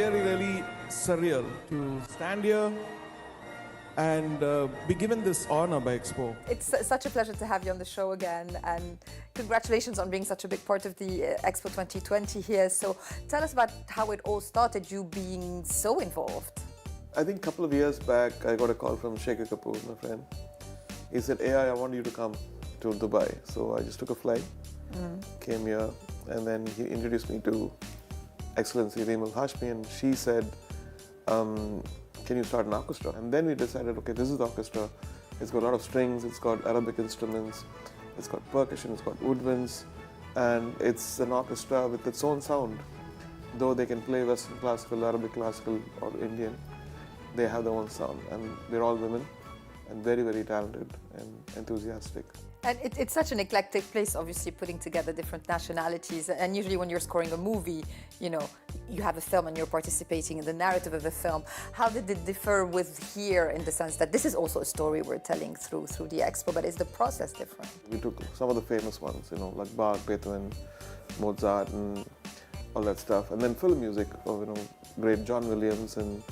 really, really surreal to stand here and be given this honor by Expo. It's such a pleasure to have you on the show again, and congratulations on being such a big part of the Expo 2020 here. So tell us about how it all started, you being so involved. I think a couple of years back, I got a call from Shekhar Kapoor, my friend. He said, AI, I want you to come to Dubai. So I just took a flight, came here, and then he introduced me to Excellency Remal Hashmi, and she said, can you start an orchestra? And then we decided, okay, this is the orchestra. It's got a lot of strings, it's got Arabic instruments, it's got percussion, it's got woodwinds, and it's an orchestra with its own sound. Though they can play Western classical, Arabic classical, or Indian, they have their own sound. And we're all women, and very, very talented and enthusiastic. And it's such an eclectic place, obviously, putting together different nationalities. And usually when you're scoring a movie, you know, you have a film and you're participating in the narrative of the film. How did it differ with here, in the sense that this is also a story we're telling through the expo, but is the process different? We took some of the famous ones, you know, like Bach, Beethoven, Mozart, and all that stuff. And then film music of, you know, great John Williams and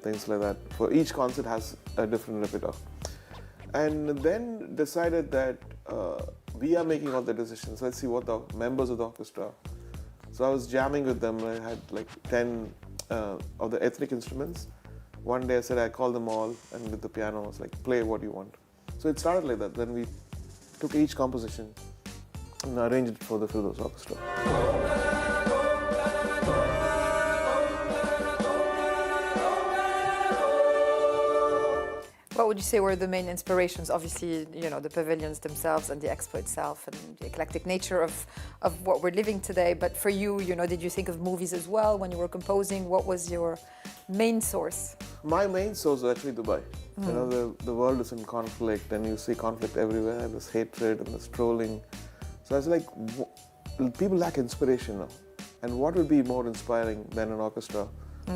things like that. For each concert has a different repertoire. And then decided that we are making all the decisions. Let's see what the members of the orchestra. So I was jamming with them. I had like 10 of the ethnic instruments. One day I said I called them all, and with the piano I was like, play what you want. So it started like that. Then we took each composition and arranged it for the Firdaus Orchestra. What would you say were the main inspirations? Obviously, you know, the pavilions themselves and the expo itself and the eclectic nature of what we're living today. But for you, you know, did you think of movies as well when you were composing? What was your main source? My main source was actually Dubai. You know, the world is in conflict, and you see conflict everywhere, there's hatred and there's trolling. So I was like, people lack inspiration now. And what would be more inspiring than an orchestra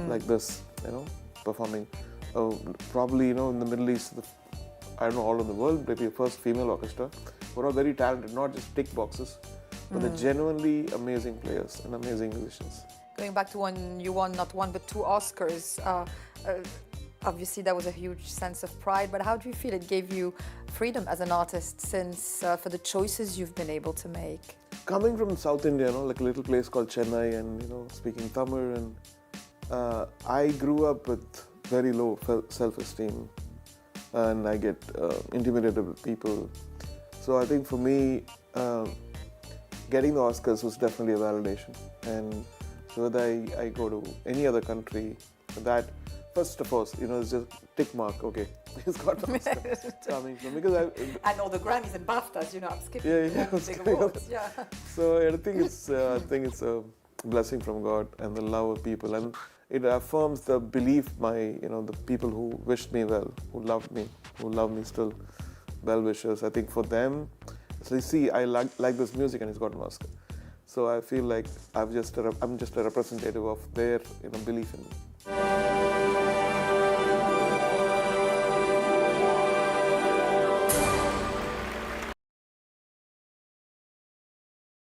like this, you know, performing? Probably, you know, in the Middle East, I don't know, all over the world, maybe the first female orchestra, who are all very talented, not just tick boxes, but they're genuinely amazing players and amazing musicians. Going back to when you won not one but two Oscars, obviously that was a huge sense of pride, but how do you feel it gave you freedom as an artist since for the choices you've been able to make? Coming from South India, you know, like a little place called Chennai, and, you know, speaking Tamil, and I grew up with very low self-esteem, and I get intimidated with people. So I think for me, getting the Oscars was definitely a validation. And so whether I go to any other country, that first of all, you know, it's just tick mark. Okay, he's got an Oscar coming from, because and all the Grammys and BAFTAs, you know, I'm skipping big awards. Yeah. So I think it's a blessing from God and the love of people, and it affirms the belief the people who wished me well, who love me still, well wishers. I think for them, so you see, I like this music and it's got an Oscar. So I feel like I'm just a representative of their belief in me.